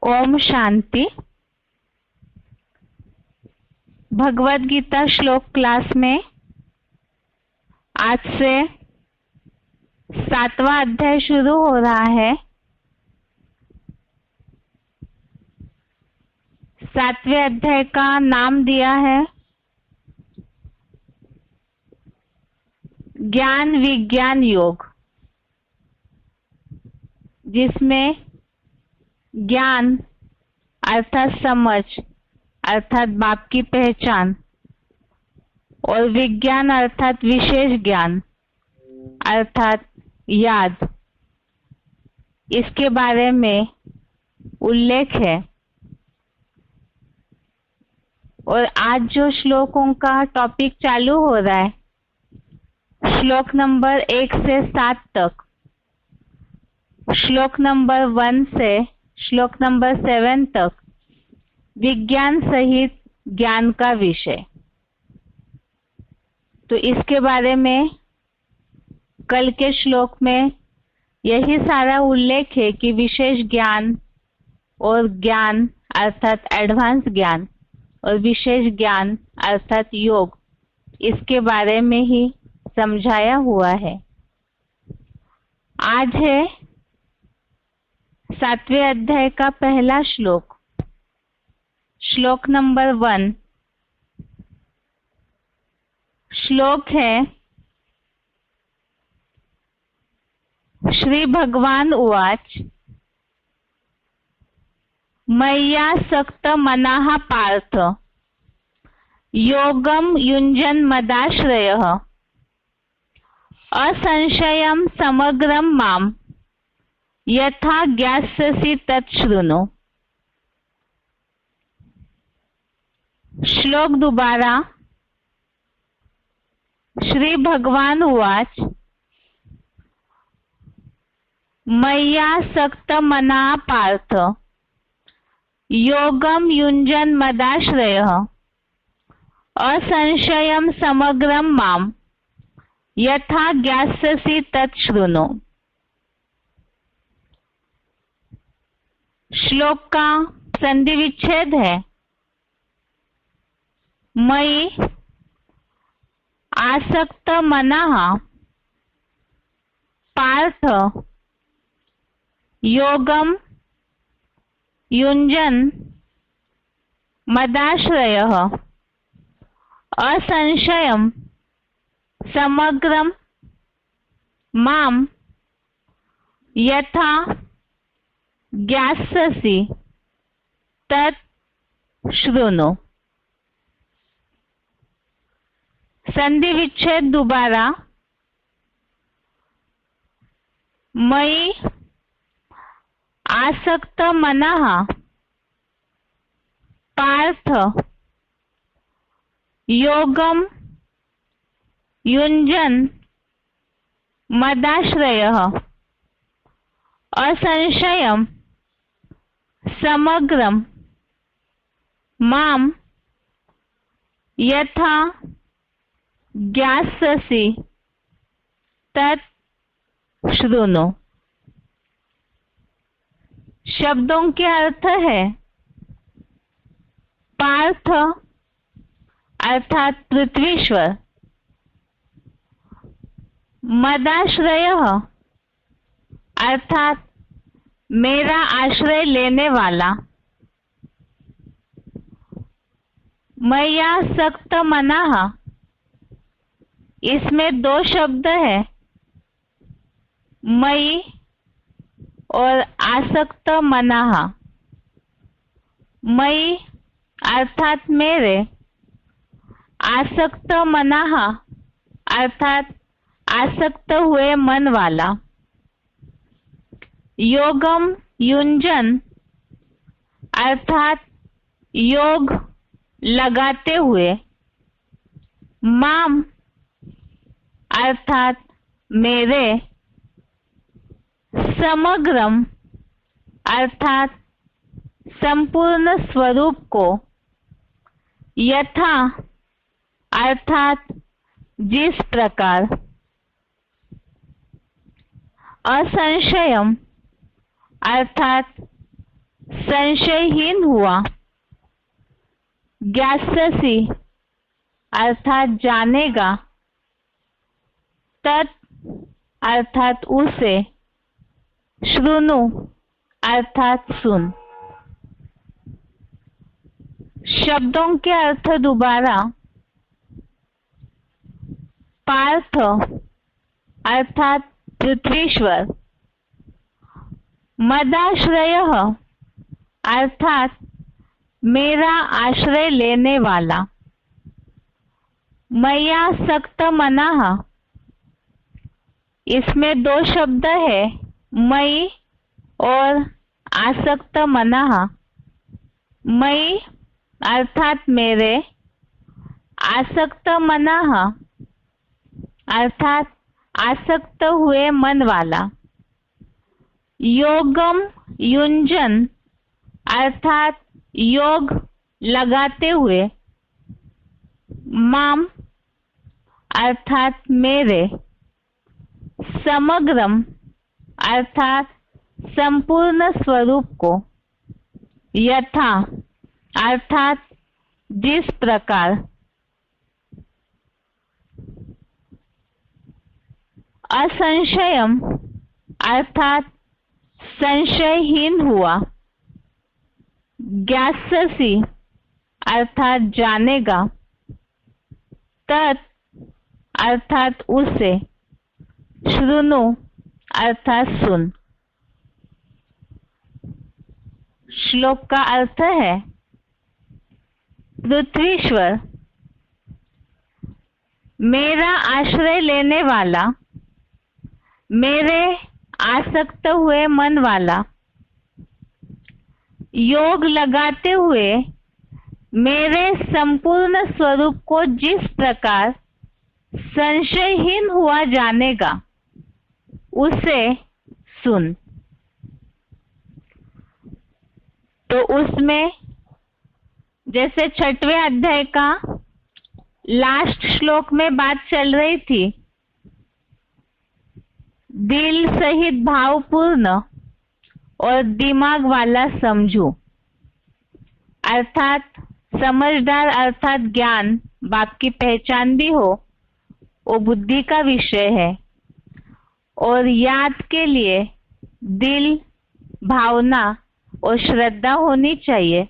ओम शांति। भगवद गीता श्लोक क्लास में आज से 7वां अध्याय शुरू हो रहा है। 7वें अध्याय का नाम दिया है ज्ञान विज्ञान योग, जिसमें ज्ञान अर्थात समझ अर्थात बाप की पहचान और विज्ञान अर्थात विशेष ज्ञान अर्थात याद, इसके बारे में उल्लेख है। और आज जो श्लोकों का टॉपिक चालू हो रहा है, श्लोक नंबर 1 से 7 तक, श्लोक नंबर 1 से श्लोक नंबर 7 तक विज्ञान सहित ज्ञान का विषय। तो इसके बारे में कल के श्लोक में यही सारा उल्लेख है कि विशेष ज्ञान और ज्ञान अर्थात एडवांस ज्ञान और विशेष ज्ञान अर्थात योग, इसके बारे में ही समझाया हुआ है। आज है 7वें अध्याय का पहला श्लोक, श्लोक नंबर 1। श्लोक है श्री भगवान उवाच मय्यासक्त मनाः पार्थ योगं युञ्जन् मदाश्रयः असंशयं समग्रं माम् यथा ज्ञास्यसि तत् शृणु। श्लोक दोबारा। श्री भगवान उवाच मय्यासक्त मनाः पार्थ योगं युञ्जन् मदाश्रयः असंशयं समग्रं माम् यथा ज्ञास्यसि तत् शृणु। श्लोक का संधि विच्छेद है मयि आसक्त मनः पार्थ योगं युञ्जन् मदाश्रयः असंशयं समग्रं माम् यथा ज्ञास्यसि तत् शृणु। संधि विच्छेद दोबारा। मयि आसक्त मनः पार्थ योगं युञ्जन् मदाश्रयः असंशयं समग्रं माम् यथा ज्ञास्यसि तत् शृणु। शब्दों के अर्थ है पार्थ अर्थात पृथ्वीश्वर, मदाश्रयः अर्थात मेरा आश्रय लेने वाला, मय्यासक्त मनः, इसमें 2 शब्द है मयि और आसक्त मनः। मयि अर्थात मेरे, आसक्त मनः अर्थात आसक्त हुए मन वाला, योगम युञ्जन् अर्थात योग लगाते हुए, माम अर्थात मेरे, समग्रम अर्थात संपूर्ण स्वरूप को, यथा अर्थात जिस प्रकार, असंशयम अर्थात संशयहीन हुआ। ज्ञास्यसि अर्थात जानेगा, तत् अर्थात उसे, श्रुणु अर्थात सुन। शब्दों के अर्थ दोबारा। पार्थ अर्थात पृथ्वीश्वर। मदाश्रयः अर्थात मेरा आश्रय लेने वाला। मय्यासक्त मनाः, इसमें दो शब्द है, मयि और आसक्त मनाः। मयि अर्थात मेरे, आसक्त मनाः अर्थात आसक्त हुए मन वाला। योगम युंजन अर्थात योग लगाते हुए। माम अर्थात मेरे। समग्रम अर्थात संपूर्ण स्वरूप को। यथा अर्थात जिस प्रकार। असंशयम अर्थात संशयहीन हुआ। ज्ञास्यसि अर्थात जानेगा। तत् अर्थात उसे। श्रुणु अर्थात सुन। श्लोक का अर्थ है, पृथ्वीश्वर मेरा आश्रय लेने वाला, मेरे आसक्त हुए मन वाला। योग लगाते हुए मेरे संपूर्ण स्वरूप को जिस प्रकार संशयहीन हुआ जानेगा, उसे सुन। तो उसमें जैसे 6वें अध्याय का लास्ट श्लोक में बात चल रही थी, दिल सहित भावपूर्ण और दिमाग वाला समझू, अर्थात समझदार अर्थात ज्ञान, बाप की पहचान भी हो, वो बुद्धि का विषय है। और याद के लिए दिल, भावना और श्रद्धा होनी चाहिए।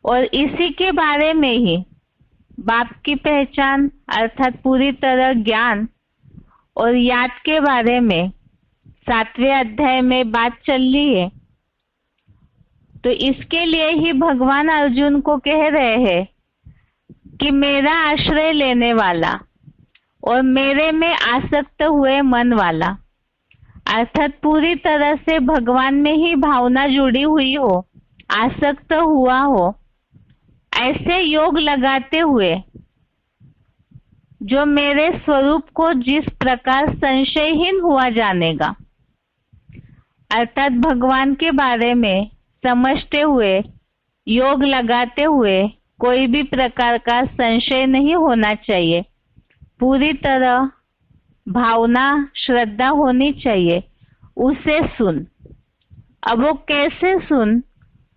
और इसी के बारे में ही बाप की पहचान अर्थात पूरी तरह ज्ञान और याद के बारे में 7वें अध्याय में बात चल रही है। तो इसके लिए ही भगवान अर्जुन को कह रहे हैं कि मेरा आश्रय लेने वाला और मेरे में आसक्त हुए मन वाला, अर्थात पूरी तरह से भगवान में ही भावना जुड़ी हुई हो, आसक्त हुआ हो, ऐसे योग लगाते हुए जो मेरे स्वरूप को जिस प्रकार संशयहीन हुआ जानेगा, अर्थात भगवान के बारे में समझते हुए, योग लगाते हुए कोई भी प्रकार का संशय नहीं होना चाहिए। पूरी तरह भावना, श्रद्धा होनी चाहिए। उसे सुन। अब वो कैसे सुन,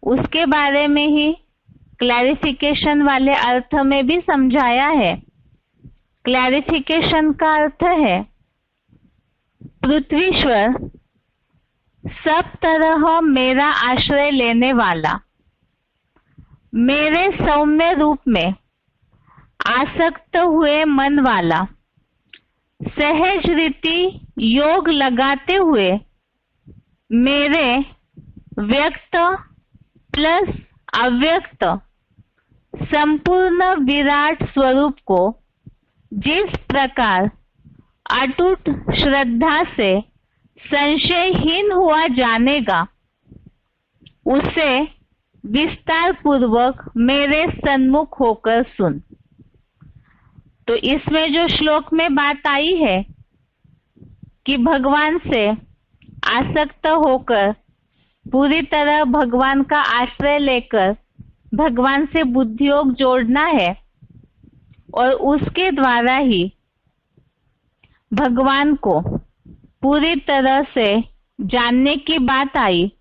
उसके बारे में ही क्लैरिफिकेशन वाले अर्थ में भी समझाया है। क्लैरिफिकेशन का अर्थ है, पृथ्वीश्वर सब तरह मेरा आश्रय लेने वाला, मेरे सौम्य रूप में आसक्त हुए मन वाला, सहज रीति योग लगाते हुए मेरे व्यक्त प्लस अव्यक्त संपूर्ण विराट स्वरूप को जिस प्रकार अटूट श्रद्धा से संशयहीन हुआ जानेगा, उसे विस्तार पूर्वक मेरे सन्मुख होकर सुन। तो इसमें जो श्लोक में बात आई है कि भगवान से आसक्त होकर पूरी तरह भगवान का आश्रय लेकर भगवान से बुद्धि योग जोड़ना है और उसके द्वारा ही भगवान को पूरी तरह से जानने की बात आई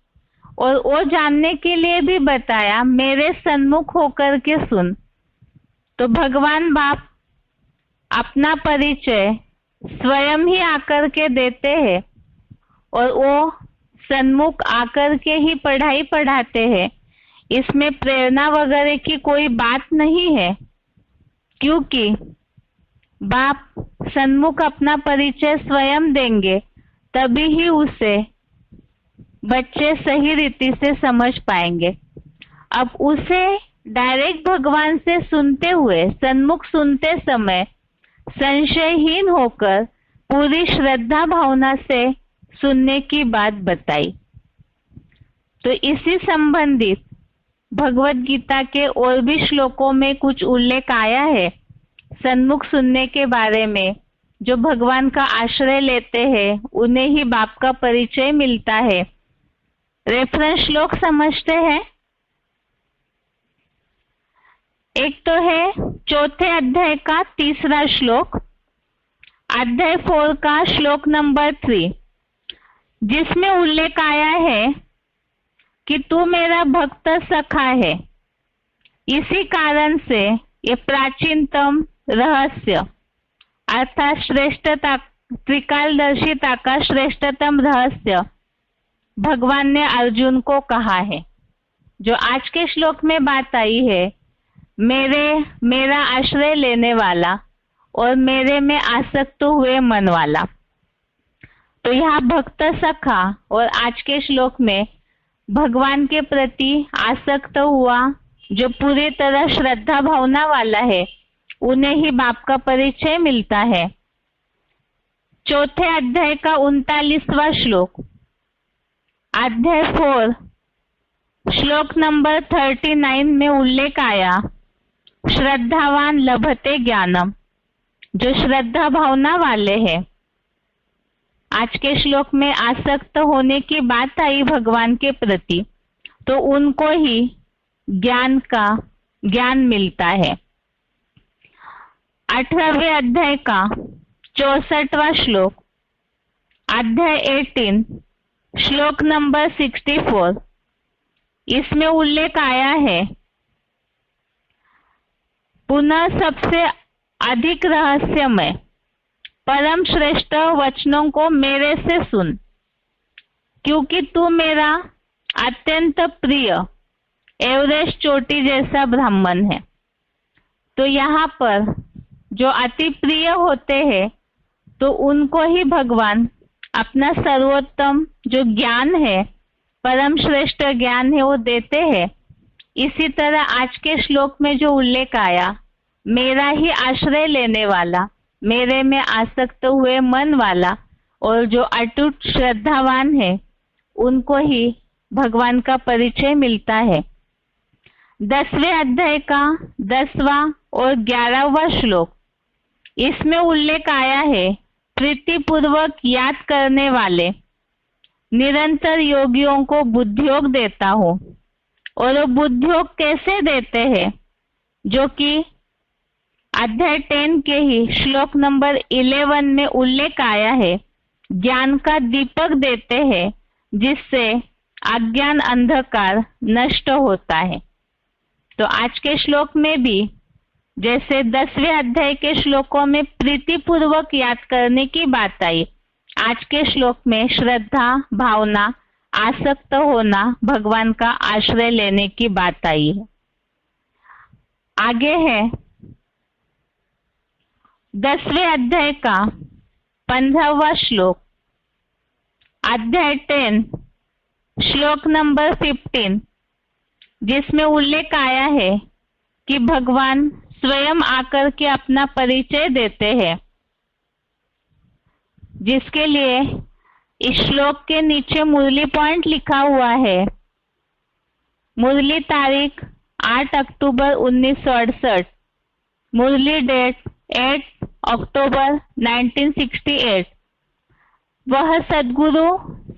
और वो जानने के लिए भी बताया, मेरे सन्मुख होकर के सुन। तो भगवान बाप अपना परिचय स्वयं ही आकर के देते हैं और वो सन्मुख आकर के ही पढ़ाई पढ़ाते हैं। इसमें प्रेरणा वगैरह की कोई बात नहीं है, क्योंकि बाप सन्मुख अपना परिचय स्वयं देंगे, तभी ही उसे बच्चे सही रीति से समझ पाएंगे। अब उसे डायरेक्ट भगवान से सुनते हुए, सन्मुख सुनते समय संशयहीन होकर पूरी श्रद्धा भावना से सुनने की बात बताई। तो इसी संबंधित भगवत गीता के और भी श्लोकों में कुछ उल्लेख आया है सन्मुख सुनने के बारे में। जो भगवान का आश्रय लेते हैं उन्हें ही बाप का परिचय मिलता है। रेफरेंस श्लोक समझते हैं। एक तो है चौथे अध्याय का 3रा श्लोक, अध्याय 4 का श्लोक नंबर 3, जिसमें उल्लेख आया है कि तू मेरा भक्त सखा है। इसी कारण से ये प्राचीनतम रहस्य अर्थात श्रेष्ठता, त्रिकालदर्शिता का श्रेष्ठतम रहस्य भगवान ने अर्जुन को कहा है। जो आज के श्लोक में बात आई है, मेरा आश्रय लेने वाला और मेरे में आसक्त हुए मन वाला। तो यहाँ भक्त सखा और आज के श्लोक में भगवान के प्रति आसक्त हुआ जो पूरी तरह श्रद्धा भावना वाला है, उन्हें ही बाप का परिचय मिलता है। चौथे अध्याय का 39वां श्लोक, अध्याय 4 श्लोक नंबर 39 में उल्लेख आया, श्रद्धावान लभते ज्ञानम। जो श्रद्धा भावना वाले हैं, आज के श्लोक में आसक्त होने की बात आई भगवान के प्रति, तो उनको ही ज्ञान मिलता है। 18वें अध्याय का 64वां श्लोक, अध्याय 18 श्लोक नंबर 64, इसमें उल्लेख आया है, पुनः सबसे अधिक रहस्यमय परम श्रेष्ठ वचनों को मेरे से सुन, क्योंकि तू मेरा अत्यंत प्रिय एवरेस्ट चोटी जैसा ब्राह्मण है। तो यहाँ पर जो अति प्रिय होते हैं, तो उनको ही भगवान अपना सर्वोत्तम जो ज्ञान है, परम श्रेष्ठ ज्ञान है, वो देते हैं। इसी तरह आज के श्लोक में जो उल्लेख आया, मेरा ही आश्रय लेने वाला, मेरे में आसक्त हुए मन वाला और जो अटूट श्रद्धावान है, उनको ही भगवान का परिचय मिलता है। 10वें अध्याय का 10वां और 11वां श्लोक, इसमें उल्लेख आया है, प्रीतिपूर्वक याद करने वाले निरंतर योगियों को बुद्धियोग देता हूँ। और वो बुद्धियोग कैसे देते हैं, जो कि अध्याय 10 के ही श्लोक नंबर 11 में उल्लेख आया है, ज्ञान का दीपक देते हैं जिससे अज्ञान अंधकार नष्ट होता है। तो आज के श्लोक में भी जैसे 10वें अध्याय के श्लोकों में प्रीतिपूर्वक याद करने की बात आई, आज के श्लोक में श्रद्धा भावना, आसक्त होना, भगवान का आश्रय लेने की बात आई है। आगे है 10वें अध्याय का 15वां श्लोक, अध्याय 10 श्लोक नंबर 15, जिसमें उल्लेख आया है कि भगवान स्वयं आकर के अपना परिचय देते हैं, जिसके लिए इस श्लोक के नीचे मुरली पॉइंट लिखा हुआ है। मुरली तारीख 8 अक्टूबर 1968, मुरली डेट 8 अक्टूबर 1968। वह सद्गुरु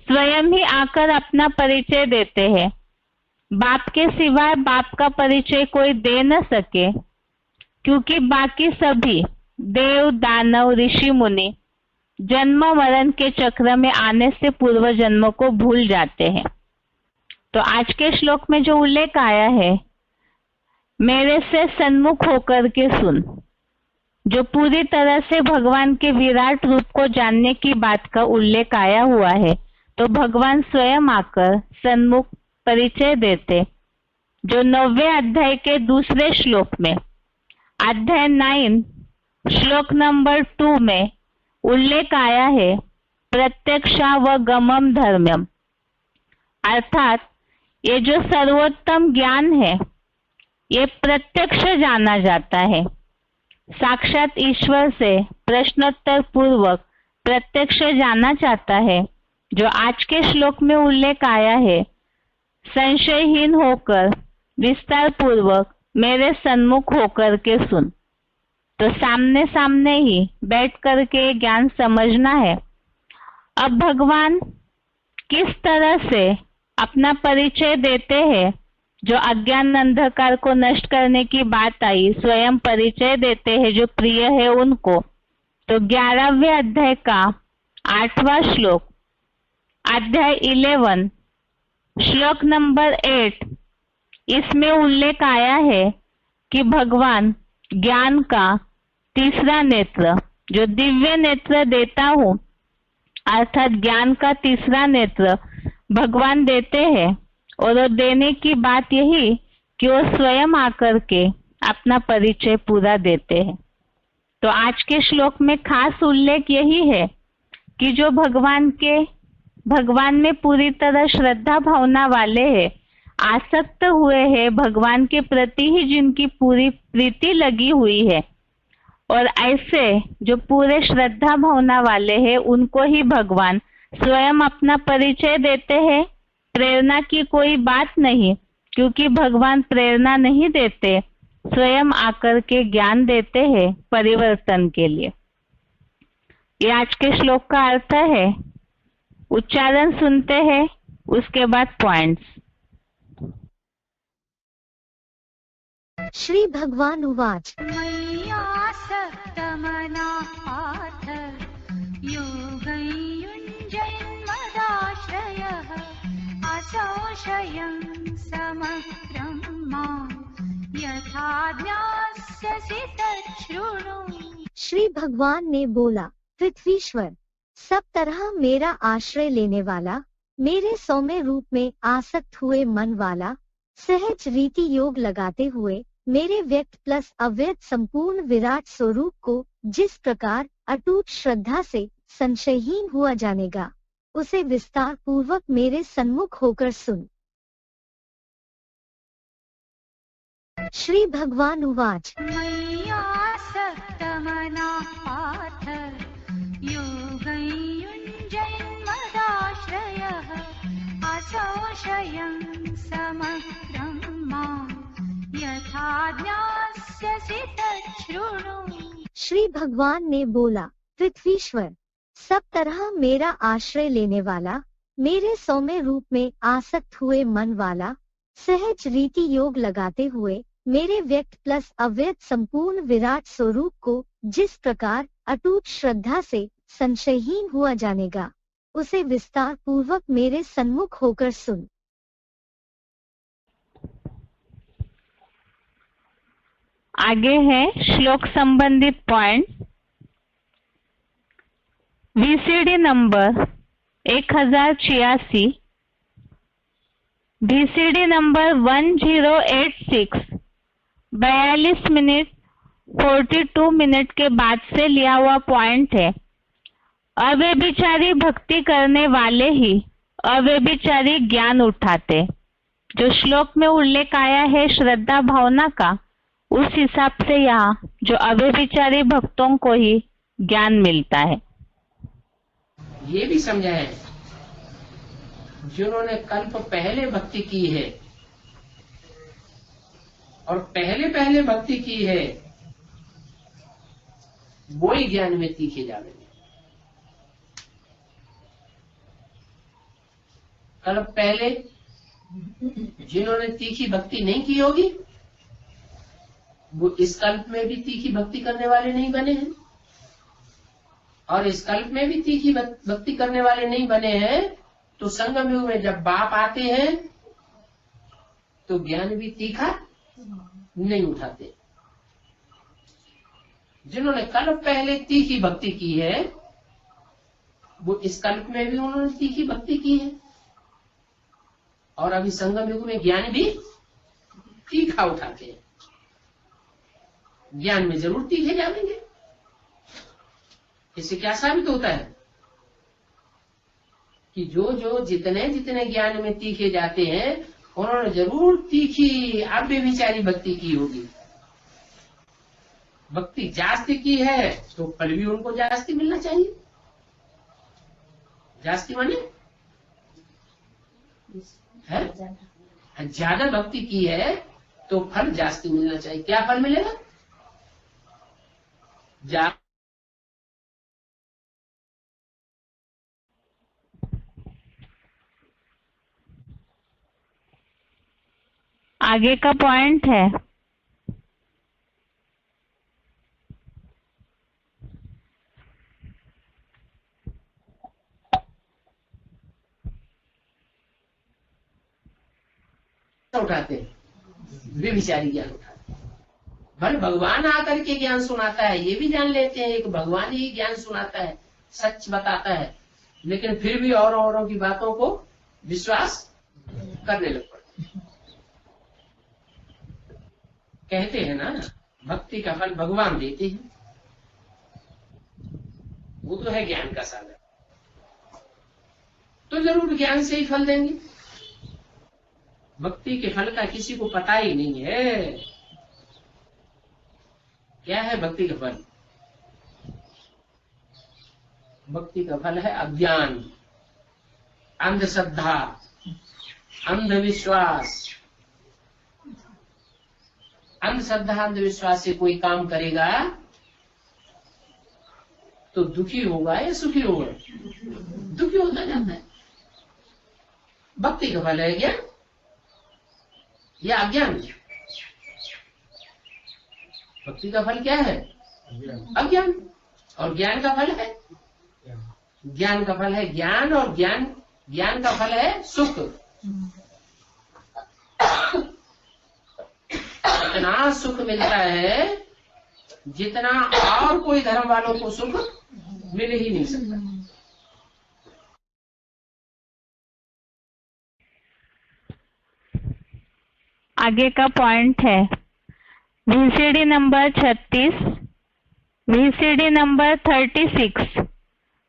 स्वयं ही आकर अपना परिचय देते हैं। बाप के सिवाय बाप का परिचय कोई दे न सके, क्योंकि बाकी सभी देव दानव ऋषि मुनि जन्म मरण के चक्र में आने से पूर्व जन्म को भूल जाते हैं। तो आज के श्लोक में जो उल्लेख आया है, मेरे से सन्मुख होकर के सुन, जो पूरी तरह से भगवान के विराट रूप को जानने की बात का उल्लेख आया हुआ है, तो भगवान स्वयं आकर सन्मुख परिचय देते। जो 9वें अध्याय के दूसरे श्लोक में, अध्याय 9 श्लोक नंबर 2 में उल्लेख आया है, प्रत्यक्षावगमम धर्म्यम, अर्थात ये जो सर्वोत्तम ज्ञान है ये प्रत्यक्ष जाना जाता है। साक्षात ईश्वर से प्रश्नोत्तर पूर्वक प्रत्यक्ष जाना चाहता है। जो आज के श्लोक में उल्लेख आया है, संशयहीन होकर विस्तार पूर्वक मेरे सन्मुख होकर के सुन, तो सामने सामने ही बैठ करके ज्ञान समझना है। अब भगवान किस तरह से अपना परिचय देते हैं, जो अज्ञान अंधकार को नष्ट करने की बात आई, स्वयं परिचय देते हैं जो प्रिय है उनको। तो 11वें अध्याय का 8वां श्लोक, अध्याय 11 श्लोक नंबर 8, इसमें उल्लेख आया है कि भगवान ज्ञान का तीसरा नेत्र, जो दिव्य नेत्र देता हूं, अर्थात ज्ञान का तीसरा नेत्र भगवान देते हैं। और वो देने की बात यही कि वो स्वयं आकर के अपना परिचय पूरा देते हैं। तो आज के श्लोक में खास उल्लेख यही है कि जो भगवान में पूरी तरह श्रद्धा भावना वाले हैं, आसक्त हुए हैं, भगवान के प्रति ही जिनकी पूरी प्रीति लगी हुई है, और ऐसे जो पूरे श्रद्धा भावना वाले हैं उनको ही भगवान स्वयं अपना परिचय देते हैं। प्रेरणा की कोई बात नहीं, क्योंकि भगवान प्रेरणा नहीं देते, स्वयं आकर के ज्ञान देते हैं परिवर्तन के लिए। ये आज के श्लोक का अर्थ है। उच्चारण सुनते हैं, उसके बाद पॉइंट्स। श्री भगवान उवाच मय्यासक्तमना पार्थ योगयुञ्जन्मदाश्रयः असंशयं समग्रं मां यथा ज्ञास्यसि तच्छृणु। श्री भगवान ने बोला, पृथ्वीश्वर, सब तरह मेरा आश्रय लेने वाला, मेरे सौम्य रूप में आसक्त हुए मन वाला, सहज रीति योग लगाते हुए मेरे व्यक्त प्लस अव्यक्त संपूर्ण विराट स्वरूप को जिस प्रकार अटूट श्रद्धा से संशयहीन हुआ जानेगा, उसे विस्तार पूर्वक मेरे सन्मुख होकर सुन। श्री भगवान उवाच मय्यासक्तमना पार्थ योगयुञ्जन्मदाश्रयः असंशयं समग्रं मां यथा ज्ञास्यसि तच्छृणु। श्री भगवान ने बोला, पृथ्वीश्वर, सब तरह मेरा आश्रय लेने वाला, मेरे सौम्य रूप में आसक्त हुए मन वाला, सहज रीति योग लगाते हुए मेरे व्यक्त प्लस अव्यक्त संपूर्ण विराट स्वरूप को जिस प्रकार अटूट श्रद्धा से संशयहीन हुआ जानेगा, उसे विस्तार पूर्वक मेरे सन्मुख होकर सुन। आगे है श्लोक संबंधित point. VCD number 1086, VCD number 1086 42 minute 42 minute के बाद से लिया हुआ पॉइंट है। अव्यभिचारी भक्ति करने वाले ही अव्यभिचारी ज्ञान उठाते। जो श्लोक में उल्लेख आया है श्रद्धा भावना का, उस हिसाब से यहाँ जो अव्यभिचारी भक्तों को ही ज्ञान मिलता है। ये भी समझा है जिन्होंने कल्प पहले भक्ति की है और पहले भक्ति की है, वो ही ज्ञान में तीखे जावेंगे। कल्प पहले जिन्होंने तीखी भक्ति नहीं की होगी, वो इस कल्प में भी तीखी भक्ति करने वाले नहीं बने हैं, और इस कल्प में भी तीखी भक्ति करने वाले नहीं बने हैं। तो संगम युग में जब बाप आते हैं तो ज्ञान भी तीखा नहीं उठाते। जिन्होंने कल्प पहले तीखी भक्ति की है वो इस कल्प में भी उन्होंने तीखी भक्ति की है, और अभी संगम युग में ज्ञान भी तीखा उठाते हैं। ज्ञान में जरूर तीखे जाएंगे। इससे क्या साबित होता है कि जो जितने ज्ञान में तीखे जाते हैं उन्होंने जरूर तीखी अव्यभिचारी भक्ति की होगी। भक्ति जास्ती की है तो फल भी उनको जास्ती मिलना चाहिए। जास्ती माने है, ज्यादा भक्ति की है तो फल जास्ती मिलना चाहिए। क्या फल मिलेगा? आगे का पॉइंट है उठाते हैं, व्यभिचारी ज्ञान उठाते हैं। भले भगवान आकर के ज्ञान सुनाता है, ये भी जान लेते हैं कि भगवान ही ज्ञान सुनाता है, सच बताता है, लेकिन फिर भी औरों की बातों को विश्वास करने लग पड़ते। कहते हैं ना, भक्ति का फल भगवान देते हैं, वो तो है ज्ञान का साधन, तो जरूर ज्ञान से ही फल देंगे। भक्ति के फल का किसी को पता ही नहीं है। क्या है भक्ति का फल? भक्ति का फल है अज्ञान, अंधश्रद्धा, अंधविश्वास। अंधश्रद्धा अंधविश्वास से कोई काम करेगा तो दुखी होगा या सुखी होगा? दुखी होता जाता है। भक्ति का फल है ज्ञान या अज्ञान? भक्ति का फल क्या है? अज्ञान। और ज्ञान का फल है? ज्ञान का फल है ज्ञान, और ज्ञान का फल है सुख। इतना सुख मिलता है जितना और कोई धर्म वालों को सुख मिल ही नहीं सकता। आगे का पॉइंट है VCD number 36, VCD number 36,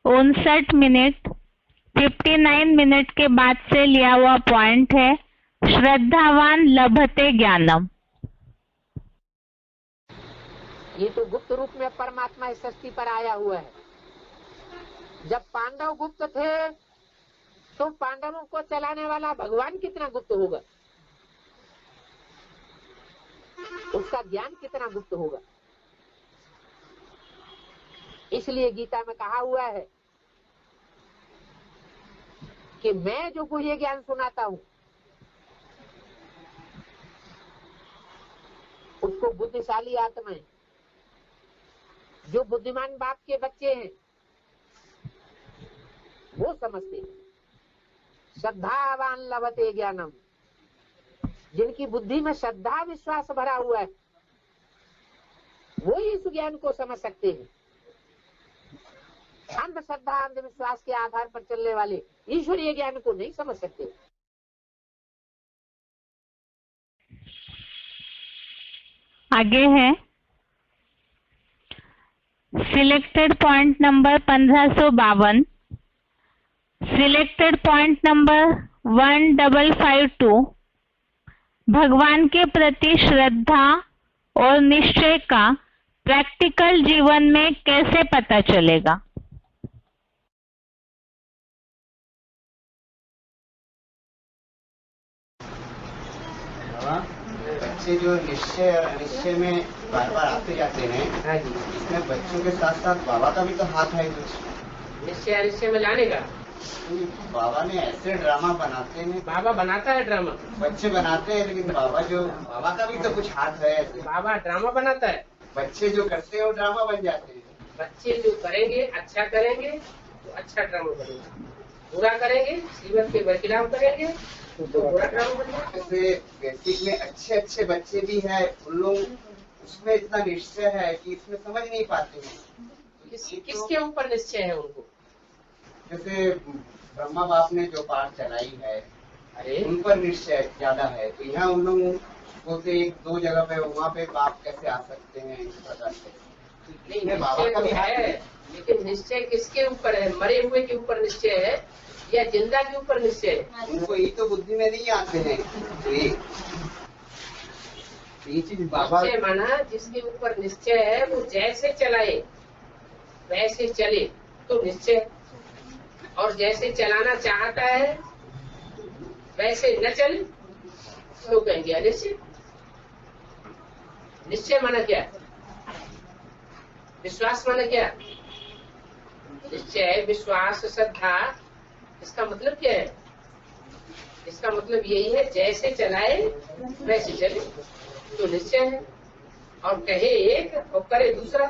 59 minute 59 minute के बाद से लिया हुआ पॉइंट है। श्रद्धावान लभते ज्ञानम। ये तो गुप्त रूप में परमात्मा इस सृष्टि पर आया हुआ है। जब पांडव गुप्त थे तो पांडवों को चलाने वाला भगवान कितना गुप्त होगा, उसका ज्ञान कितना गुप्त होगा। इसलिए गीता में कहा हुआ है कि मैं जो गुह्य ज्ञान सुनाता हूं उसको बुद्धिशाली आत्माएं, जो बुद्धिमान बाप के बच्चे हैं, वो समझते हैं। श्रद्धावान लभते ज्ञानम, जिनकी बुद्धि में श्रद्धा विश्वास भरा हुआ है वो इस ज्ञान को समझ सकते हैं। अंधश्रद्धा अंधविश्वास के आधार पर चलने वाले ईश्वरीय ज्ञान को नहीं समझ सकते। आगे है selected point number 1552, selected point number 1552। भगवान के प्रति श्रद्धा और निश्चय का प्रैक्टिकल जीवन में कैसे पता चलेगा? बच्चे जो निश्चय और अनिश्चय में बार बार आते जाते हैं, इसमें बच्चों के साथ साथ बाबा का भी तो हाथ है कुछ। निश्चय अनिश्चय में लाने का बाबा ने ऐसे ड्रामा बनाते हैं। बाबा बनाता है ड्रामा, बच्चे बनाते हैं, लेकिन बाबा का भी तो कुछ हाथ है ऐसे। बाबा ड्रामा बनाता है, बच्चे जो करते हैं वो ड्रामा बन जाते हैं। बच्चे जो करेंगे, अच्छा करेंगे तो अच्छा ड्रामा बनेगा, बुरा करेंगे, श्रीमत के बरखिलाफ करेंगे जैसे बेसिक में अच्छे अच्छे बच्चे भी है, उन लोग उसमें इतना निश्चय है कि इसमें समझ नहीं पाते हैं। किसके ऊपर निश्चय है उनको? जैसे ब्रह्मा बाप ने जो पाठ चलाई है, अरे उन पर निश्चय ज्यादा है, तो यहाँ उन लोग बोलते एक दो जगह पे वहाँ पे बाप कैसे आ सकते हैं इस प्रकार से। नहीं, निश्चय तो है, लेकिन निश्चय किसके ऊपर है? मरे हुए के ऊपर निश्चय है या जिंदा के ऊपर निश्चय है? उनको ये तो बुद्धि में नहीं आते हैं। तो ये चीज बाबा निश्चय माना जिसके ऊपर निश्चय है वो जैसे चलाए वैसे चले तो निश्चय, और जैसे चलाना चाहता है वैसे न चले तो कहेंगे अनिश्चय। निश्चय माना क्या? विश्वास माना क्या? निश्चय, विश्वास, श्रद्धा, इसका मतलब क्या है? इसका मतलब यही है जैसे चलाए वैसे चले तो निश्चय है। और कहे एक और करे दूसरा,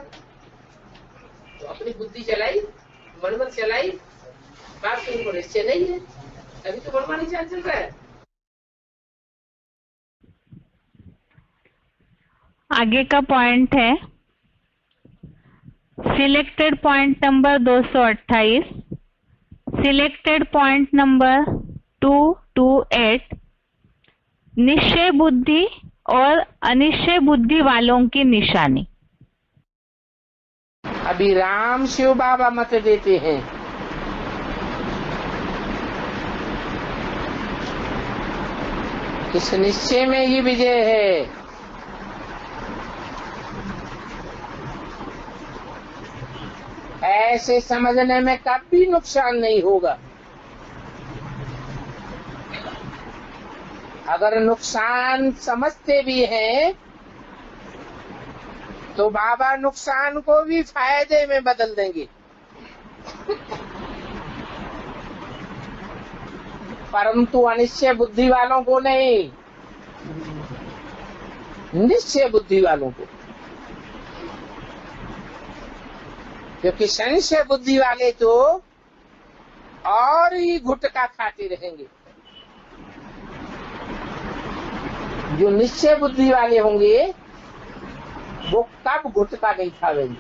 तो अपनी बुद्धि चलाई, मनमत चलाई, बात के ऊपर निश्चय नहीं है, अभी तो मनमानी चाल चल रहा है। आगे का पॉइंट है selected point number 228, selected point number 228, निश्चय बुद्धि और अनिश्चय बुद्धि वालों की निशानी। अभी राम शिव बाबा मत देते हैं इस निश्चय में ही विजय है। ऐसे समझने में कभी नुकसान नहीं होगा। अगर नुकसान समझते भी हैं तो बाबा नुकसान को भी फायदे में बदल देंगे, परंतु अनिश्चय बुद्धि वालों को नहीं, निश्चय बुद्धि वालों को। क्योंकि संशय बुद्धि वाले तो और ही गुटका खाते रहेंगे, जो निश्चय बुद्धि वाले होंगे वो कब गुटका नहीं खावेंगे,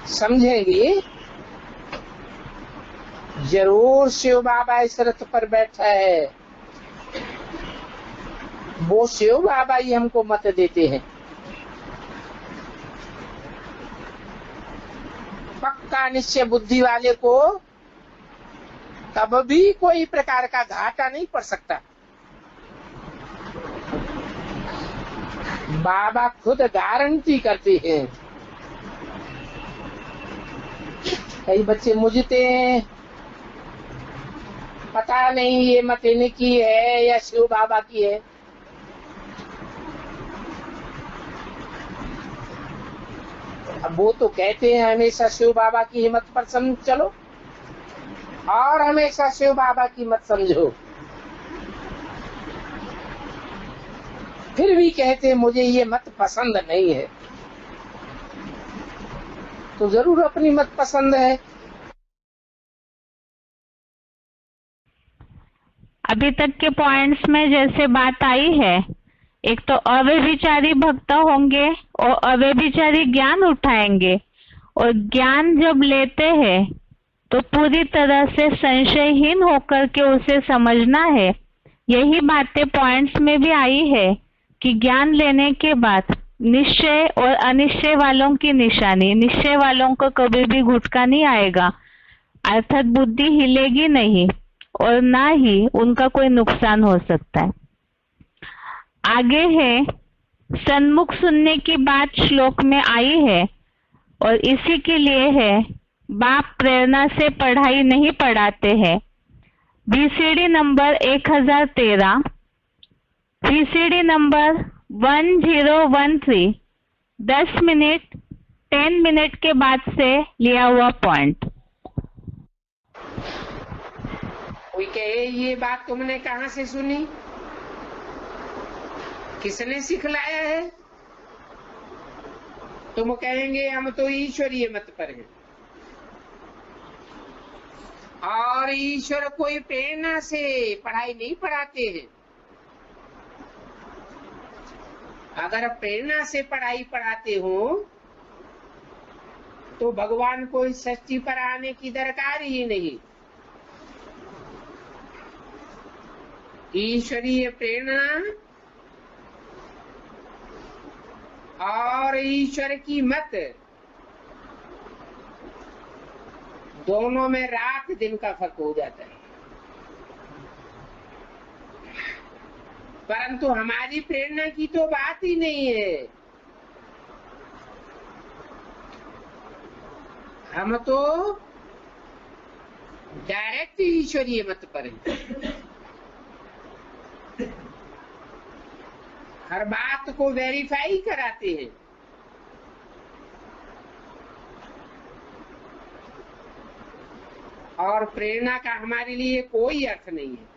समझेंगे जरूर शिव बाबा इस रथ पर बैठा है, वो शिव बाबा ही हमको मत देते हैं। पक्का निश्चय बुद्धि वाले को कभी कोई प्रकार का घाटा नहीं पड़ सकता। बाबा खुद गारंटी करते हैं। कई बच्चे मुझते हैं, पता नहीं ये मत इनकी है या शिव बाबा की है। अब वो तो कहते हैं हमेशा शिव बाबा की हिम्मत पर चलो और हमेशा शिव बाबा की मत समझो, फिर भी कहते हैं मुझे ये मत पसंद नहीं है, तो जरूर अपनी मत पसंद है। अभी तक के पॉइंट्स में जैसे बात आई है, एक तो अव्यभिचारी भक्त होंगे और अव्यभिचारी ज्ञान उठाएंगे, और ज्ञान जब लेते हैं तो पूरी तरह से संशयहीन होकर के उसे समझना है। यही बातें पॉइंट्स में भी आई है कि ज्ञान लेने के बाद निश्चय और अनिश्चय वालों की निशानी, निश्चय वालों को कभी भी घुटका नहीं आएगा, अर्थात बुद्धि हिलेगी नहीं और ना ही उनका कोई नुकसान हो सकता है। आगे है सन्मुख सुनने की बात श्लोक में आई है, और इसी के लिए है बाप प्रेरणा से पढ़ाई नहीं पढ़ाते हैं। VCD number 1013, VCD number 1013, 10 minute 10 minute के बाद से लिया हुआ पॉइंट। कोई कहे ये बात तुमने कहाँ से सुनी, किसने सिखलाया है? तुम कहेंगे हम तो ईश्वरीय मत पर हैं। और ईश्वर कोई प्रेरणा से पढ़ाई नहीं पढ़ाते हैं। अगर प्रेरणा से पढ़ाई पढ़ाते हो तो भगवान को इस सृष्टि पर आने की दरकार ही नहीं। ईश्वरीय प्रेरणा और ईश्वर की मत, दोनों में रात दिन का फर्क हो जाता है। परंतु हमारी प्रेरणा की तो बात ही नहीं है। हम तो डायरेक्ट ईश्वरीय मत पर हैं। हर बात को वेरीफाई कराते हैं। और प्रेरणा का हमारे लिए कोई अर्थ नहीं है।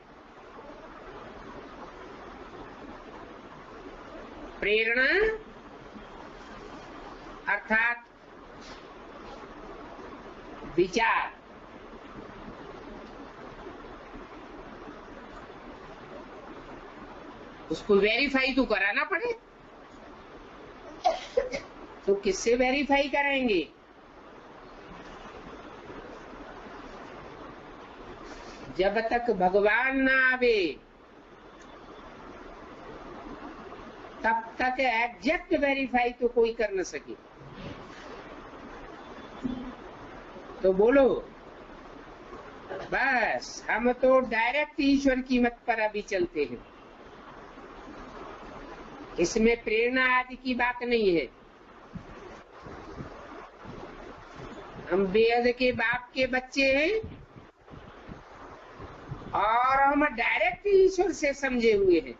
प्रेरणा अर्थात विचार, उसको वेरीफाई तो कराना पड़े। तो किससे वेरीफाई कराएंगे? जब तक भगवान ना आवे तब तक एग्जैक्ट वेरीफाई तो कोई कर न सके। तो बोलो, बस हम तो डायरेक्ट ईश्वर की मत पर अभी चलते हैं। इसमें प्रेरणा आदि की बात नहीं है। हम बेहद के बाप के बच्चे हैं और हम डायरेक्ट ईश्वर से समझे हुए हैं।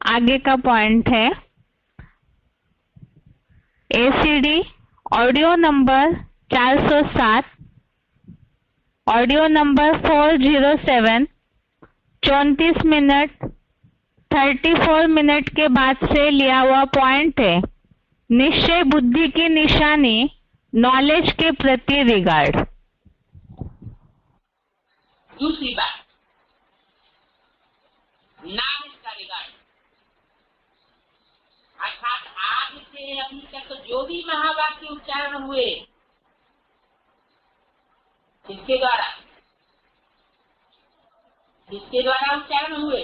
आगे का पॉइंट है ACD audio number 407, audio number 407, 34 minute 34 minute के बाद से लिया हुआ पॉइंट है। निश्चय बुद्धि की निशानी नॉलेज के प्रति रिगार्ड। दूसरी बात, नॉलेज का रिगार्ड, अर्थात आज से अभी तक जो भी महावाक्य उच्चारण हुए किसके द्वारा उच्चारण हुए?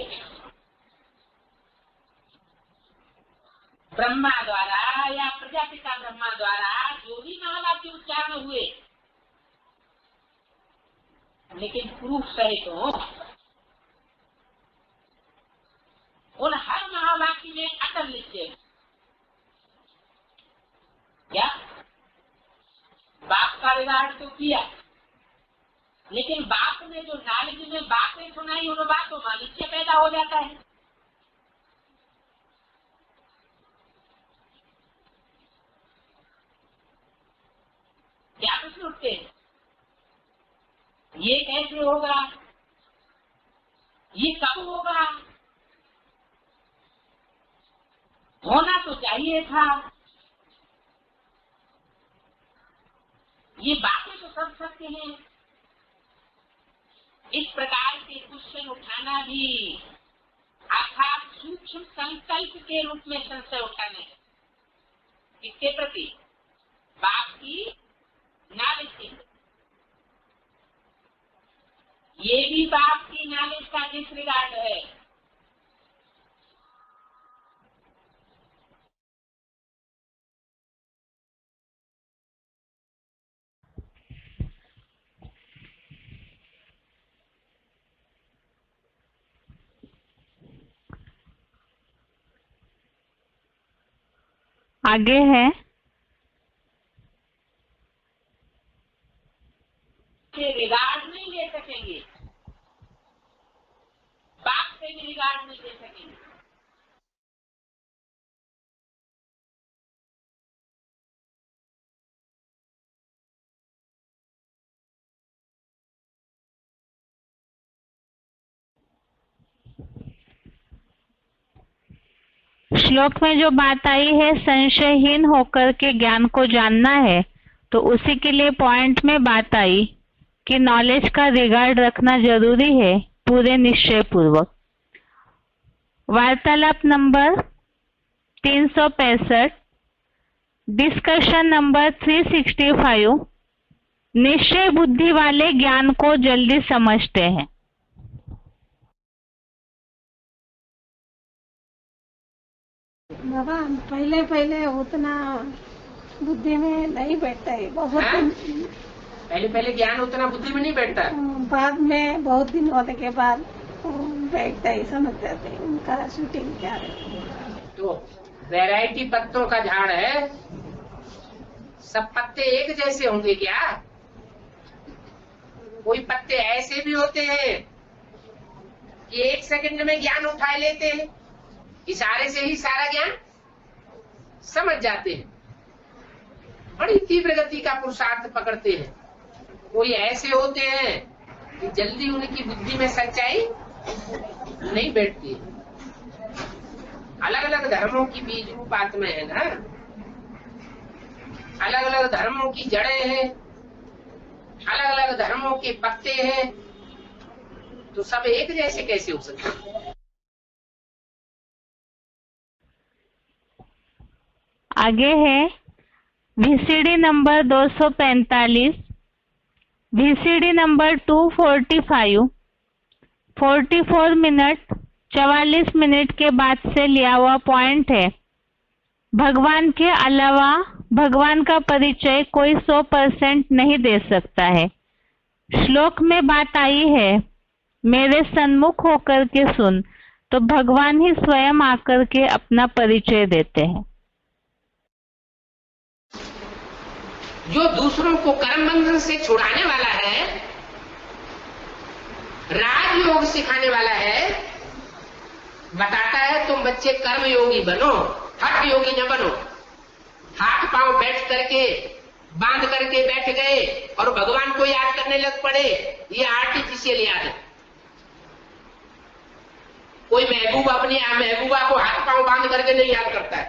ब्रह्मा द्वारा या प्रजापिता ब्रह्मा द्वारा जो भी महावाक्य उच्चारण हुए, लेकिन प्रूफ सहित हो, उन हर महावाक्य में अटल निश्चय। क्या बाप का रिगार्ड तो किया, लेकिन बाप ने जो नॉलेज में बातें सुनाई उन बातों में निश्चय पैदा हो जाता है। क्या प्रश्न उठते हैं? ये कैसे होगा? ये कब होगा? होना तो चाहिए था। ये बातें तो सब सत्य हैं। इस प्रकार के क्वेश्चन उठाना भी अर्थात सूक्ष्म संकल्प के रूप में संशय उठाने हैं। किसके प्रति? बाप की नॉलेज के। ये भी बाप की नॉलेज का डिसरिगार्ड है। आगे है रिगार्ड नहीं ले सकेंगे, बाप से भी रिगार्ड नहीं ले सकेंगे। श्लोक में जो बात आई है संशयहीन होकर के ज्ञान को जानना है, तो उसी के लिए पॉइंट में बात आई कि नॉलेज का रिगार्ड रखना जरूरी है पूरे निश्चय पूर्वक। वार्तालाप नंबर 365, डिस्कशन नंबर 365, निश्चय बुद्धि वाले ज्ञान को जल्दी समझते हैं। बाबा पहले पहले उतना बुद्धि में नहीं बैठता है, बहुत पहले पहले ज्ञान उतना बुद्धि में नहीं बैठता, बाद में बहुत दिन होने के बाद बैठता है, समझ जाते हैं उनका शूटिंग क्या है। तो वैरायटी पत्तों का झाड़ है, सब पत्ते एक जैसे होंगे क्या? कोई पत्ते ऐसे भी होते हैं कि 1 सेकंड में ज्ञान उठा लेते हैं, इशारे से ही सारा ज्ञान समझ जाते हैं, बड़ी तीव्र गति का पुरुषार्थ पकड़ते हैं। कोई ऐसे होते हैं कि जल्दी उनकी बुद्धि में सच्चाई नहीं बैठती है। अलग अलग धर्मों की बीज रूप आत्मा है ना, अलग अलग धर्मों की जड़ें हैं, अलग अलग धर्मों के पत्ते हैं, तो सब एक जैसे कैसे हो सकते हैं? आगे है VCD number 245, VCD number 245, 44 minute 44 minute के बाद से लिया हुआ पॉइंट है। भगवान के अलावा भगवान का परिचय कोई 100% नहीं दे सकता है। श्लोक में बात आई है मेरे सन्मुख होकर के सुन, तो भगवान ही स्वयं आकर के अपना परिचय देते हैं। जो दूसरों को कर्म बंधन से छुड़ाने वाला है, राजयोग सिखाने वाला है, बताता है तुम बच्चे कर्म योगी बनो, हठ योगी न बनो। हाथ पांव बैठ करके बांध करके बैठ गए और भगवान को याद करने लग पड़े, ये आर्टिफिशियल याद है। कोई महबूब अपनी महबूबा को हाथ पांव बांध करके नहीं याद करता है।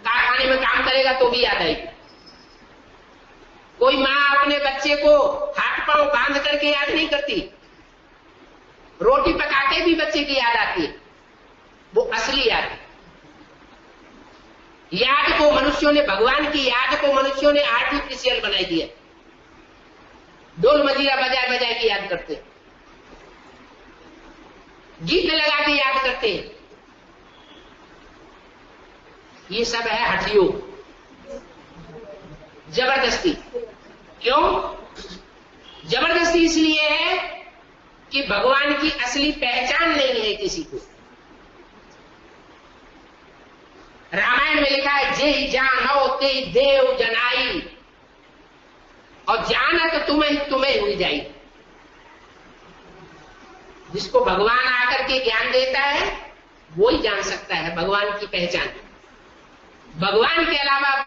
कारखाने में काम करेगा तो भी याद आएगी। कोई माँ अपने बच्चे को हाथ पांव बांध करके याद नहीं करती, रोटी पका के भी बच्चे की याद आती है, वो असली याद है। याद को मनुष्यों ने, भगवान की याद को मनुष्यों ने आर्टिफिशियल बनाई दिया। ढोल मजीरा बजाय बजाय के याद करते हैं, गीत लगा के याद करते हैं। ये सब है हठयोग, जबरदस्ती। क्यों जबरदस्ती? इसलिए है कि भगवान की असली पहचान नहीं है किसी को। रामायण में लिखा है जे जानो ते देव जनाई, और जाना तो तुम्हें हुई जाई। जिसको भगवान आकर के ज्ञान देता है वो ही जान सकता है भगवान की पहचान। भगवान के अलावा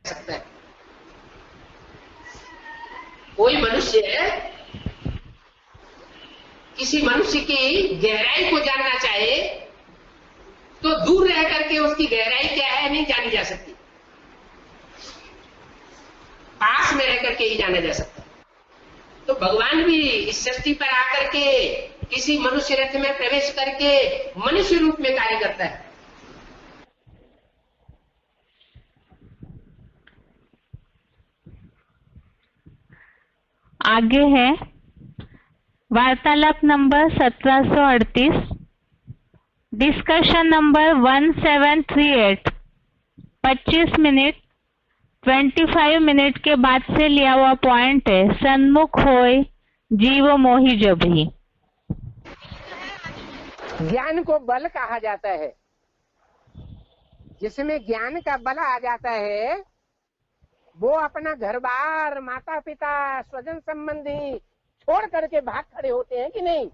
सकता है। कोई मनुष्य किसी मनुष्य की गहराई को जानना चाहे तो दूर रह करके उसकी गहराई क्या है नहीं जानी जा सकती, पास में रह करके ही जाना जा सकता। तो भगवान भी इस सृष्टि पर आकर के किसी मनुष्य रथ में प्रवेश करके मनुष्य रूप में कार्य करता है। आगे है वार्तालाप number 1738, discussion number 1738, 25 minute 25 minute के बाद से लिया हुआ पॉइंट है सन्मुख होय जीव मोहि जभी। ज्ञान को बल कहा जाता है, जिसमें ज्ञान का बल आ जाता है, वो अपना घर बार, माता पिता, स्वजन संबंधी छोड़ करके भाग खड़े होते हैं कि नहीं?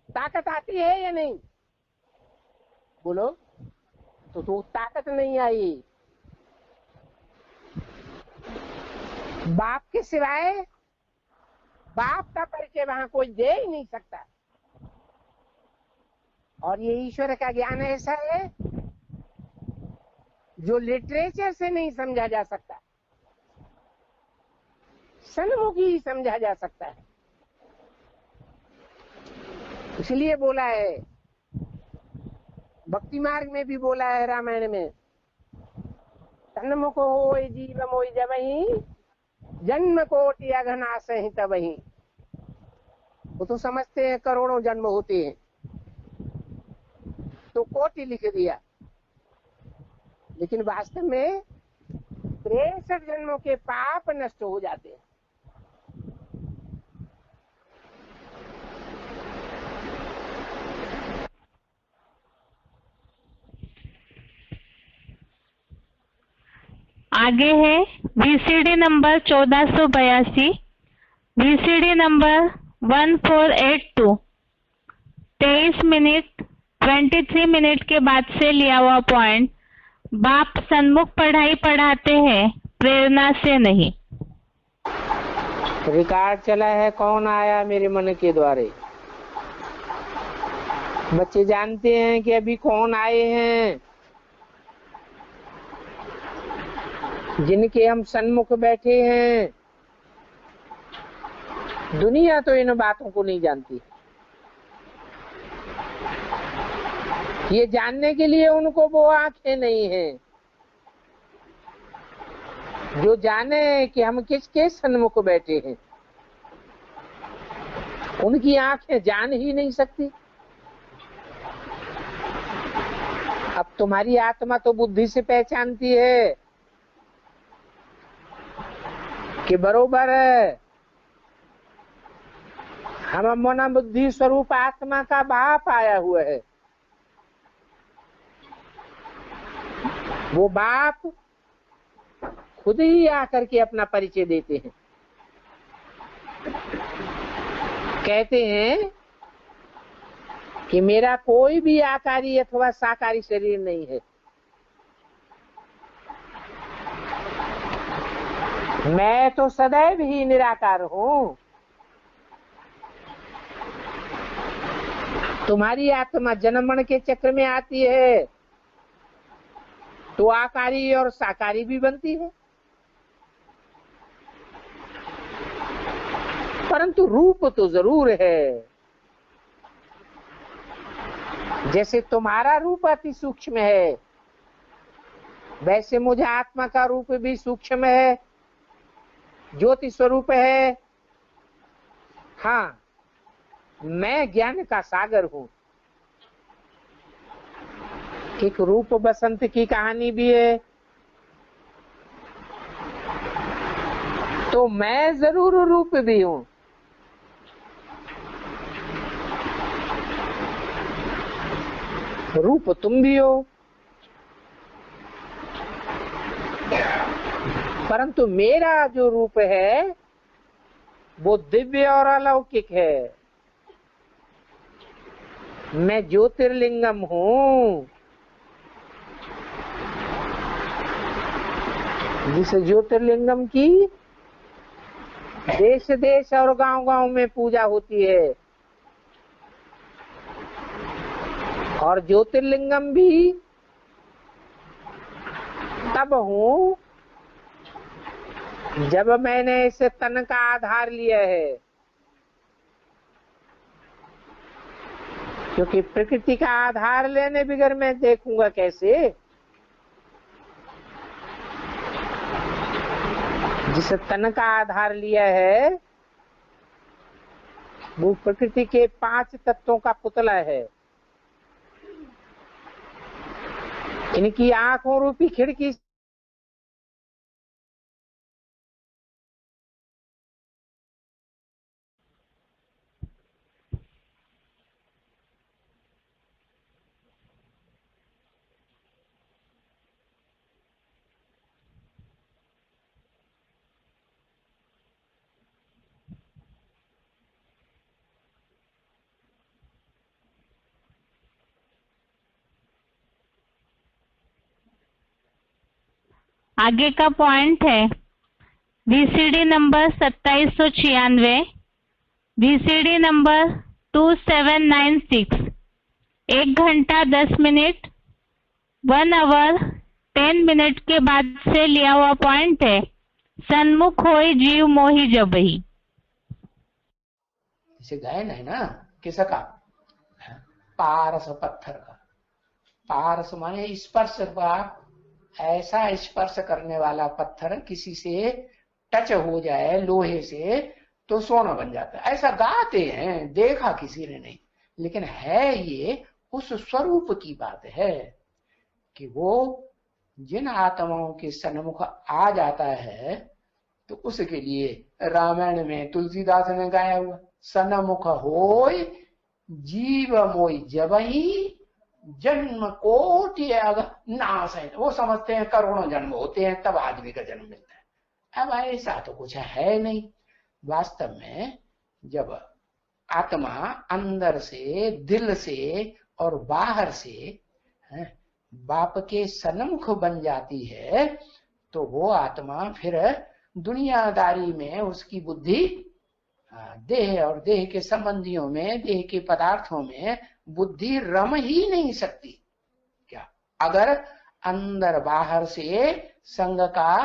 ताकत आती है या नहीं? बोलो। तो ताकत नहीं आई। बाप के सिवाय बाप का परिचय वहां कोई दे ही नहीं सकता। और ये ईश्वर का ज्ञान ऐसा है जो लिटरेचर से नहीं समझा जा सकता, सन्मुखी ही समझा जा सकता है। इसलिए बोला है, भक्ति मार्ग में भी बोला है, रामायण में, सन्मुख हो जीव मोई जबहि, जन्म कोटि अघनाश ही तबहि। वो तो समझते हैं करोड़ों जन्म होते हैं, तो कोटि लिख दिया, लेकिन वास्तव में 63 जन्मों के पाप नष्ट हो जाते हैं। आगे है VCD number 1482, VCD number 1482, 23 minute 23 minute के बाद से लिया हुआ पॉइंट। बाप सन्मुख पढ़ाई पढ़ाते हैं, प्रेरणा से नहीं। रिकॉर्ड चला है, कौन आया मेरे मन के द्वारे। बच्चे जानते हैं कि अभी कौन आए हैं, जिनके हम सन्मुख बैठे हैं। दुनिया तो इन बातों को नहीं जानती। ये जानने के लिए उनको वो आंखें नहीं है जो जाने कि हम किसके सन्मुख बैठे हैं। उनकी आंखें जान ही नहीं सकती। अब तुम्हारी आत्मा तो बुद्धि से पहचानती है कि बरोबर है, हम मन बुद्धि स्वरूप आत्मा का बाप आया हुआ है। वो बाप खुद ही आकर के अपना परिचय देते हैं। कहते हैं कि मेरा कोई भी आकारी अथवा साकारी शरीर नहीं है, मैं तो सदैव ही निराकार हूं। तुम्हारी आत्मा जन्म मरण के चक्र में आती है तो आकारी और साकारी भी बनती है, परंतु रूप तो जरूर है। जैसे तुम्हारा रूप अति सूक्ष्म है, वैसे मुझे आत्मा का रूप भी सूक्ष्म है, ज्योति स्वरूप है। हाँ, मैं ज्ञान का सागर हूं। एक रूप बसंत की कहानी भी है, तो मैं जरूर रूप भी हूं। रूप तुम भी हो, परंतु मेरा जो रूप है वो दिव्य और अलौकिक है। मैं ज्योतिर्लिंगम हूं, जिस ज्योतिर्लिंगम की देश देश और गांव गांव में पूजा होती है। और ज्योतिर्लिंगम भी तब हूं जब मैंने इस तन का आधार लिया है, क्योंकि प्रकृति का आधार लेने बगैर मैं देखूंगा कैसे। जिस तन का आधार लिया है वो प्रकृति के 5 तत्वों का पुतला है। इनकी आंखों रूपी खिड़की आगे का पॉइंट है VCD नंबर 2796, VCD नंबर 2796, 1 घंटा 10 मिनट 1 आवर 10 मिनट के बाद से लिया हुआ पॉइंट है। सन्मुख होई जीव मोही जबही। जैसे गायन है ना किसका, पारस पत्थर का। पारस माने स्पर्श का, ऐसा स्पर्श करने वाला पत्थर किसी से टच हो जाए लोहे से तो सोना बन जाता है। ऐसा गाते हैं, देखा किसी ने नहीं, लेकिन है ये उस स्वरूप की बात है कि वो जिन आत्माओं के सन्मुख आ जाता है तो उसके लिए रामायण में तुलसीदास ने गाया हुआ, सन्मुख होय जीव मोई जबही जन्म कोटि नाश है। वो समझते हैं करोड़ों जन्म होते हैं तब आदमी का जन्म मिलता है। अब ऐसा तो कुछ है नहीं। वास्तव में जब आत्मा अंदर से, दिल से और बाहर से बाप के सन्मुख बन जाती है तो वो आत्मा फिर दुनियादारी में उसकी बुद्धि देह और देह के संबंधियों में, देह के पदार्थों में बुद्धि रम ही नहीं सकती। क्या अगर अंदर बाहर से संग का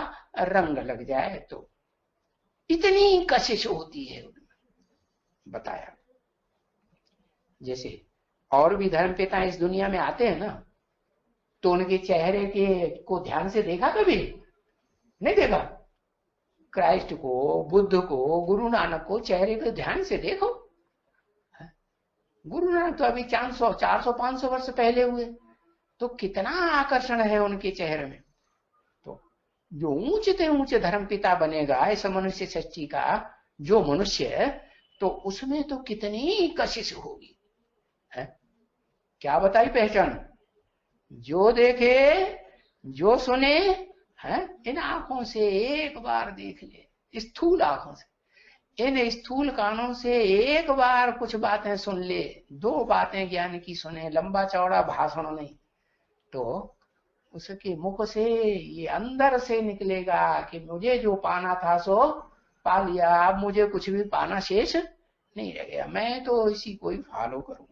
रंग लग जाए तो इतनी कशिश होती है उनमें। बताया जैसे और भी धर्म पिता इस दुनिया में आते हैं ना, तो उनके चेहरे के को ध्यान से देखा कभी नहीं देखा? क्राइस्ट को, बुद्ध को, गुरु नानक को चेहरे को ध्यान से देखो। गुरु नानक तो अभी 400, 500 वर्ष पहले हुए, तो कितना आकर्षण है उनके चेहरे में। तो जो ऊंचे से ऊंचे धर्म पिता बनेगा ऐसा मनुष्य सृष्टि का जो मनुष्य, तो उसमें तो कितनी कशिश होगी है? क्या बताई पहचान? जो देखे, जो सुने है, इन आंखों से एक बार देख ले, स्थूल आंखों से, इन स्थूल कानों से एक बार कुछ बातें सुन ले, 2 बातें ज्ञान की सुने, लंबा चौड़ा भाषण नहीं, तो उसके मुख से ये अंदर से निकलेगा कि मुझे जो पाना था सो पा लिया, अब मुझे कुछ भी पाना शेष नहीं रह गया, मैं तो इसी को ही फॉलो करूंगा।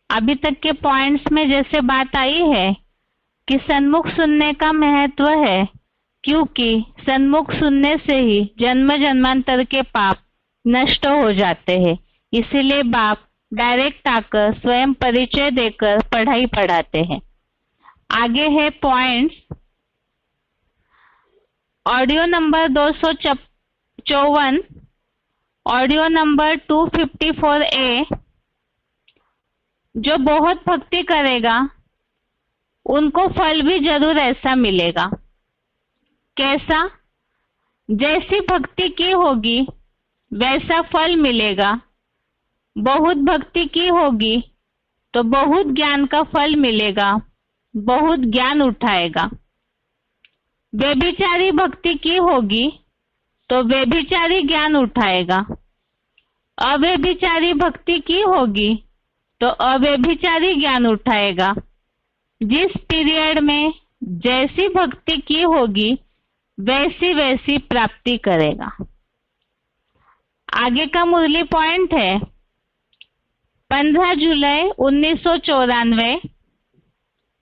अभी तक के पॉइंट्स में जैसे बात आई है कि सन्मुख सुनने का महत्व है, क्योंकि सन्मुख सुनने से ही जन्म जन्मांतर के पाप नष्ट हो जाते हैं। इसीलिए बाप डायरेक्ट आकर स्वयं परिचय देकर पढ़ाई पढ़ाते हैं। आगे है points. Audio number 254, audio number 254A। जो बहुत भक्ति करेगा उनको फल भी जरूर ऐसा मिलेगा। कैसा? जैसी भक्ति की होगी वैसा फल मिलेगा। बहुत भक्ति की होगी तो बहुत ज्ञान का फल मिलेगा, बहुत ज्ञान उठाएगा। व्यभिचारी भक्ति की होगी तो व्यभिचारी ज्ञान उठाएगा। अव्यभिचारी भक्ति की होगी तो अव्यभिचारी ज्ञान उठाएगा। जिस पीरियड में जैसी भक्ति की होगी वैसी वैसी प्राप्ति करेगा। आगे का मुरली पॉइंट है 15 जुलाई 1994,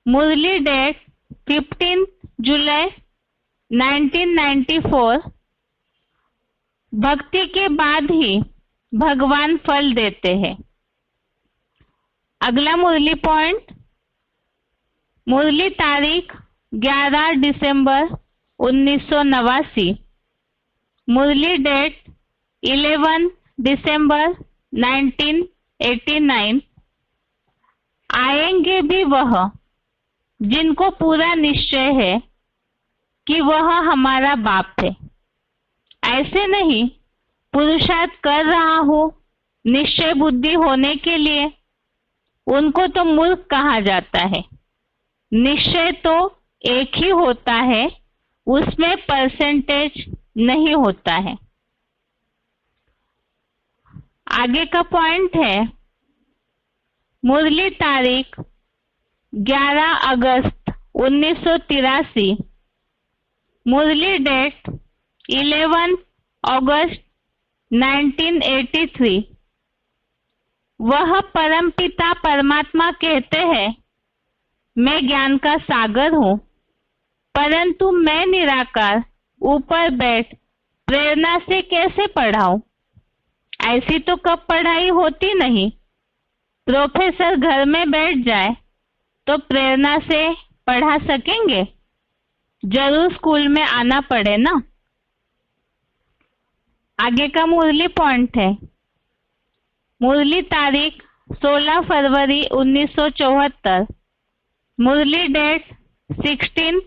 मुरली डेट 15 जुलाई 1994। भक्ति के बाद ही भगवान फल देते हैं। अगला मुरली पॉइंट, मुरली तारीख 11 दिसंबर 1989, मुरली डेट 11 दिसंबर 1989। आएंगे भी वह जिनको पूरा निश्चय है कि वह हमारा बाप है। ऐसे नहीं पुरुषार्थ कर रहा हो निश्चय बुद्धि होने के लिए, उनको तो मूर्ख कहा जाता है। निश्चय तो एक ही होता है, उसमें परसेंटेज नहीं होता है। आगे का पॉइंट है, मुरली तारीख 11 अगस्त 1983, मुरली डेट 11 अगस्त 1983। वह परमपिता परमात्मा कहते हैं, मैं ज्ञान का सागर हूँ, परंतु मैं निराकार ऊपर बैठ प्रेरणा से कैसे पढ़ाऊं? ऐसी तो कब पढ़ाई होती नहीं। प्रोफेसर घर में बैठ जाए तो प्रेरणा से पढ़ा सकेंगे? जरूर स्कूल में आना पड़े ना। आगे का मुरली पॉइंट है, मुरली तारीख 16 फरवरी 1974, मुरली डेट 16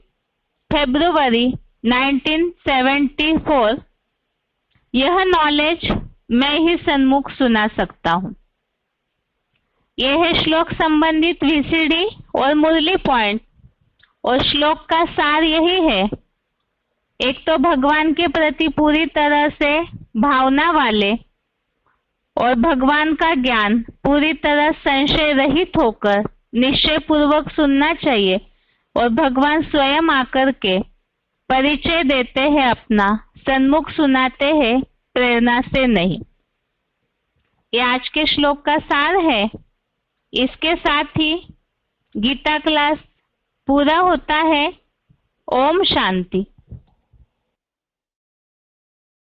फरवरी 1974। यह नॉलेज मैं ही सन्मुख सुना सकता हूँ। यह है श्लोक संबंधित वीसीडी और मुरली पॉइंट। और श्लोक का सार यही है, एक तो भगवान के प्रति पूरी तरह से भावना वाले और भगवान का ज्ञान पूरी तरह संशय रहित होकर निश्चय पूर्वक सुनना चाहिए। और भगवान स्वयं आकर के परिचय देते हैं अपना, सन्मुख सुनाते हैं, प्रेरणा से नहीं। ये आज के श्लोक का सार है। इसके साथ ही गीता क्लास पूरा होता है। ओम शांति।